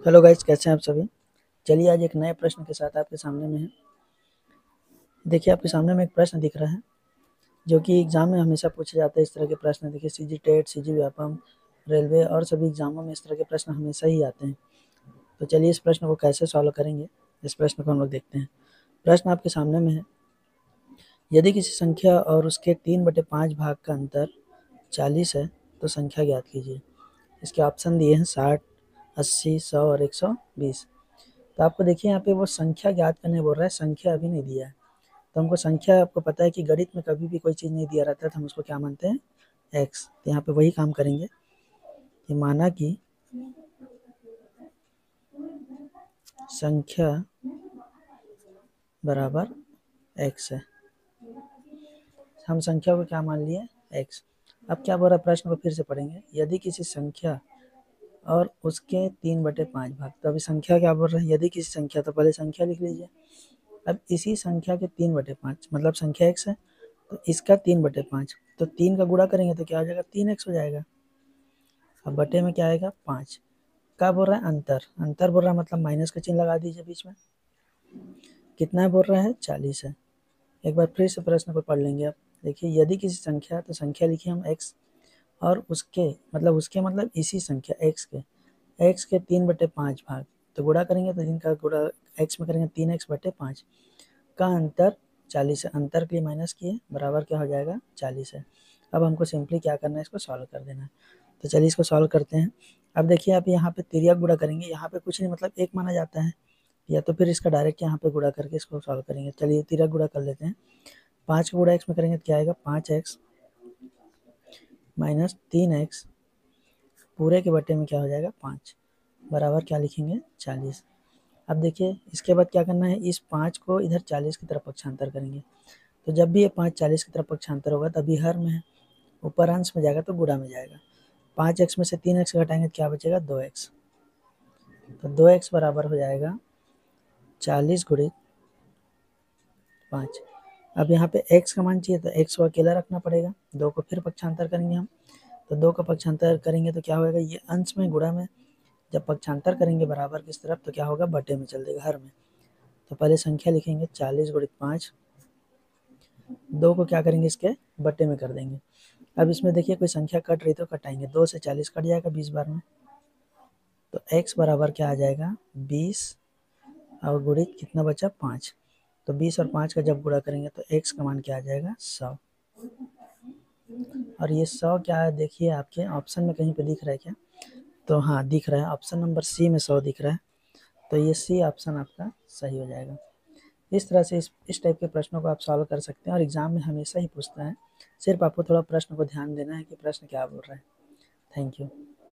Hello guys, कैसे हैं आप सभी। चलिए आज एक नए प्रश्न के साथ आपके सामने में है। देखिए आपके सामने में एक प्रश्न दिख रहा है जो कि एग्जाम में हमेशा पूछे जाते हैं। इस तरह के प्रश्न देखिए CG TET, CG Vyapam, railway और सभी एग्जामों में इस तरह के प्रश्न हमेशा ही आते हैं। तो चलिए इस प्रश्न को कैसे सॉल्व करेंगे, इस प्रश्न को हम लोग देखते हैं। प्रश्न आपके सामने में है, यदि किसी संख्या और उसके 3/5 भाग का अंतर 40 है तो संख्या ज्ञात कीजिए। इसके ऑप्शन दिए हैं 60, 80, 100 और 120। तो आपको देखिए यहाँ पे वो संख्या ज्ञात करने बोल रहा है, संख्या अभी नहीं दिया है। तो हमको संख्या, आपको पता है कि गणित में कभी भी कोई चीज़ नहीं दिया रहता है तो हम उसको क्या मानते हैं, एक्स। तो यहाँ पे वही काम करेंगे कि माना कि संख्या बराबर एक्स है। हम संख्या को क्या मान लिए, एक्स। अब क्या बोल रहा है, प्रश्न को फिर से पढ़ेंगे। यदि किसी संख्या और उसके 3/5 भाग, तो अभी संख्या क्या बोल रहा है, यदि किसी संख्या, तो पहले संख्या लिख लीजिए। अब इसी संख्या के 3/5 मतलब संख्या एक्स है, तो इसका 3/5, तो 3 का गुणा करेंगे तो क्या हो जाएगा, 3x हो जाएगा। अब बटे में क्या आएगा, 5। क्या बोल रहा है, अंतर। अंतर बोल रहा है मतलब माइनस का चिन्ह लगा दीजिए बीच में। कितना है बोल रहा है, 40 है। एक बार फिर से प्रश्न को पढ़ लेंगे आप। देखिए यदि किसी संख्या, तो संख्या लिखिए हम x, और उसके मतलब इसी संख्या x के 3/5 भाग, तो गुणा करेंगे तो इनका गुणा x में करेंगे 3x/5 का अंतर 40 है। अंतर के लिए माइनस किए, बराबर क्या हो जाएगा, 40 है। अब हमको सिंपली क्या करना है, इसको सॉल्व कर देना है। तो चलिए इसको सॉल्व करते हैं। अब देखिए आप यहाँ पे तिर्यक गुणा करेंगे, यहाँ पे कुछ नहीं मतलब एक माना जाता है, या तो फिर इसका डायरेक्ट यहाँ पे गुणा करके इसको सॉल्व करेंगे। चलिए तिर्यक गुणा कर लेते हैं। 5 का गुणा x में करेंगे तो क्या आएगा, 5x माइनस 3x पूरे के बटे में क्या हो जाएगा, 5 बराबर क्या लिखेंगे, 40। अब देखिए इसके बाद क्या करना है, इस 5 को इधर 40 की तरफ पक्षांतर करेंगे। तो जब भी ये 5 40 की तरफ पक्षांतर होगा तभी हर में है, ऊपर अंश में जाएगा तो गुणा में जाएगा। 5x में से 3x घटाएंगे तो क्या बचेगा, 2x। तो 2x बराबर हो जाएगा 40 गुणित 5। अब यहाँ पे x का मान चाहिए तो x को अकेला रखना पड़ेगा, 2 को फिर पक्षांतर करेंगे हम। तो 2 का पक्षांतर करेंगे तो क्या होगा, ये अंश में गुणा में, जब पक्षांतर करेंगे बराबर किस तरफ तो क्या होगा, बटे में चल देगा हर में। तो पहले संख्या लिखेंगे 40 गुणित 5, 2 को क्या करेंगे, इसके बटे में कर देंगे। अब इसमें देखिए कोई संख्या कट रही तो कटाएंगे, 2 से 40 कट जाएगा 20 बार में। तो x बराबर क्या आ जाएगा, 20 और गुणित कितना बचा, 5। तो 20 और 5 का जब गुणा करेंगे तो x का मान क्या आ जाएगा, 100। और ये 100 क्या है, देखिए आपके ऑप्शन में कहीं पे दिख रहा है क्या, तो हाँ दिख रहा है, ऑप्शन नंबर सी में 100 दिख रहा है। तो ये सी ऑप्शन आपका सही हो जाएगा। इस तरह से इस टाइप के प्रश्नों को आप सॉल्व कर सकते हैं, और एग्जाम में हमेशा ही पूछता है। सिर्फ आपको थोड़ा प्रश्न को ध्यान देना है कि प्रश्न क्या बोल रहा है। Thank you.